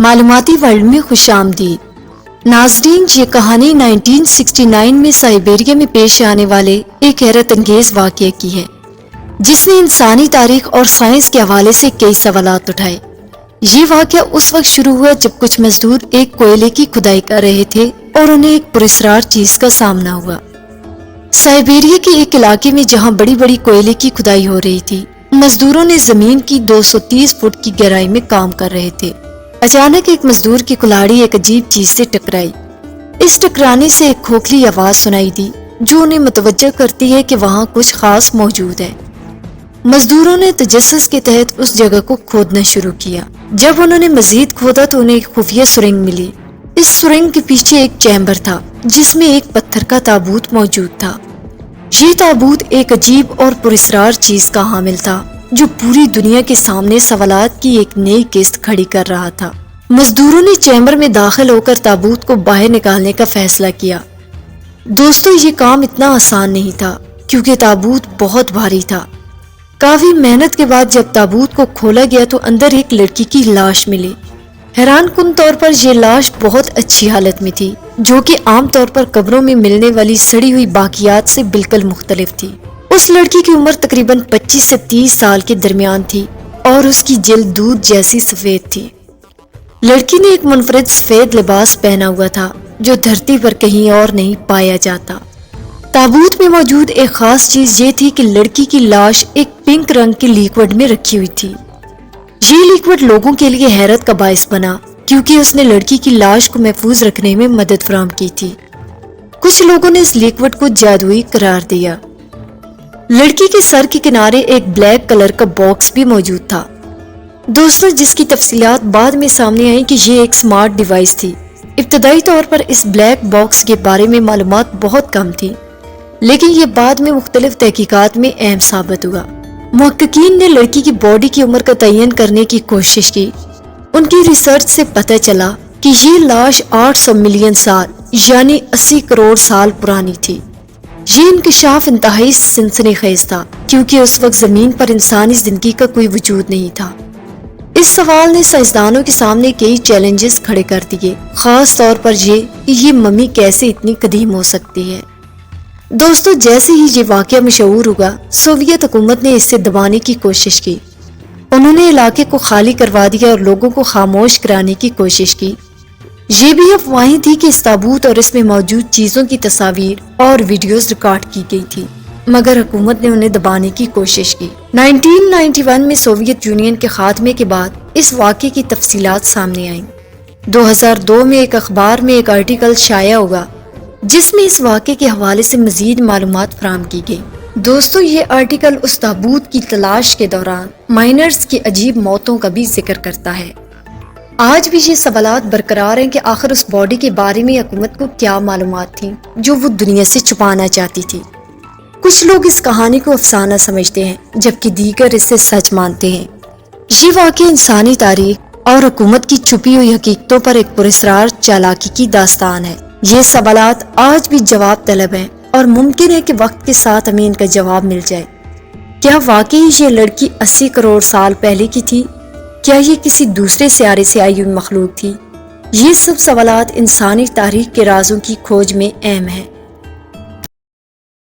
معلوماتی ورلڈ میں خوش آمدید ناظرین، یہ کہانی 1969 میں سائبیریا میں پیش آنے والے ایک حیرت انگیز واقعے کی ہے جس نے انسانی تاریخ اور سائنس کے حوالے سے کئی سوالات اٹھائے۔ یہ واقعہ اس وقت شروع ہوا جب کچھ مزدور ایک کوئلے کی کھدائی کر رہے تھے اور انہیں ایک پراسرار چیز کا سامنا ہوا۔ سائبیریا کے ایک علاقے میں جہاں بڑی بڑی کوئلے کی کھدائی ہو رہی تھی، مزدوروں نے زمین کی 230 فٹ کی گہرائی میں کام کر رہے تھے۔ اچانک ایک مزدور کی کلاڑی ایک عجیب چیز سے ٹکرائی۔ اس ٹکرانے سے ایک کھوکھلی آواز سنائی دی جو انہیں متوجہ کرتی ہے کہ وہاں کچھ خاص موجود ہے۔ مزدوروں نے تجسس کے تحت اس جگہ کو کھودنا شروع کیا۔ جب انہوں نے مزید کھودا تو انہیں ایک خفیہ سرنگ ملی۔ اس سرنگ کے پیچھے ایک چیمبر تھا جس میں ایک پتھر کا تابوت موجود تھا۔ یہ تابوت ایک عجیب اور پراسرار چیز کا حامل تھا جو پوری دنیا کے سامنے سوالات کی ایک نئی قسط کھڑی کر رہا تھا۔ مزدوروں نے چیمبر میں داخل ہو کر تابوت کو باہر نکالنے کا فیصلہ کیا۔ دوستو، یہ کام اتنا آسان نہیں تھا کیونکہ تابوت بہت بھاری تھا۔ کافی محنت کے بعد جب تابوت کو کھولا گیا تو اندر ایک لڑکی کی لاش ملی۔ حیران کن طور پر یہ لاش بہت اچھی حالت میں تھی، جو کہ عام طور پر قبروں میں ملنے والی سڑی ہوئی باقیات سے بالکل مختلف تھی۔ اس لڑکی کی عمر تقریباً 25 سے 30 سال کے درمیان تھی اور اس کی جلد دودھ جیسی سفید تھی۔ لڑکی نے ایک منفرد سفید لباس پہنا ہوا تھا جو دھرتی پر کہیں اور نہیں پایا جاتا۔ تابوت میں موجود ایک خاص چیز یہ تھی کہ لڑکی کی لاش ایک پنک رنگ کے لیکوڈ میں رکھی ہوئی تھی۔ یہ لیکوڈ لوگوں کے لیے حیرت کا باعث بنا کیونکہ اس نے لڑکی کی لاش کو محفوظ رکھنے میں مدد فراہم کی تھی۔ کچھ لوگوں نے اس لیکوڈ کو جادوئی قرار دیا۔ لڑکی کے سر کے کنارے ایک بلیک کلر کا باکس بھی موجود تھا۔ دوستو، جس کی تفصیلات بعد میں سامنے آئیں کہ یہ ایک سمارٹ ڈیوائس تھی۔ ابتدائی طور پر اس بلیک باکس کے بارے میں معلومات بہت کم تھی، لیکن یہ بعد میں مختلف تحقیقات میں اہم ثابت ہوا۔ محققین نے لڑکی کی باڈی کی عمر کا تعین کرنے کی کوشش کی۔ ان کی ریسرچ سے پتہ چلا کہ یہ لاش 800 ملین سال یعنی 80 کروڑ سال پرانی تھی۔ یہ انکشاف انتہائی سنسنی خیز تھا کیونکہ اس وقت زمین پر انسانی زندگی کا کوئی وجود نہیں تھا۔ اس سوال نے سائنسدانوں کے سامنے کئی چیلنجز کھڑے کر دیے، خاص طور پر یہ کہ یہ ممی کیسے اتنی قدیم ہو سکتی ہے۔ دوستو، جیسے ہی یہ واقعہ مشہور ہوا، سوویت حکومت نے اسے دبانے کی کوشش کی۔ انہوں نے علاقے کو خالی کروا دیا اور لوگوں کو خاموش کرانے کی کوشش کی۔ یہ بھی افواہیں تھی کہ اس تابوت اور اس میں موجود چیزوں کی تصاویر اور ویڈیوز ریکارڈ کی گئی تھی، مگر حکومت نے انہیں دبانے کی کوشش کی۔ 1991 میں سوویت یونین کے خاتمے کے بعد اس واقعے کی تفصیلات سامنے آئیں۔ 2002 میں ایک اخبار میں ایک آرٹیکل شائع ہوا جس میں اس واقعے کے حوالے سے مزید معلومات فراہم کی گئی۔ دوستو، یہ آرٹیکل اس تابوت کی تلاش کے دوران مائنرز کی عجیب موتوں کا بھی ذکر کرتا ہے۔ آج بھی یہ سوالات برقرار ہیں کہ آخر اس باڈی کے بارے میں حکومت کو کیا معلومات تھیں جو وہ دنیا سے چھپانا چاہتی تھی۔ کچھ لوگ اس کہانی کو افسانہ سمجھتے ہیں جبکہ دیگر اسے سچ مانتے ہیں۔ یہ واقعہ انسانی تاریخ اور حکومت کی چھپی ہوئی حقیقتوں پر ایک پراسرار چالاکی کی داستان ہے۔ یہ سوالات آج بھی جواب طلب ہیں اور ممکن ہے کہ وقت کے ساتھ ہمیں ان کا جواب مل جائے۔ کیا واقعی یہ لڑکی 80 کروڑ سال پہلے کی تھی؟ کیا یہ کسی دوسرے سیارے سے آئی ہوئی مخلوق تھی؟ یہ سب سوالات انسانی تاریخ کے رازوں کی کھوج میں اہم ہیں۔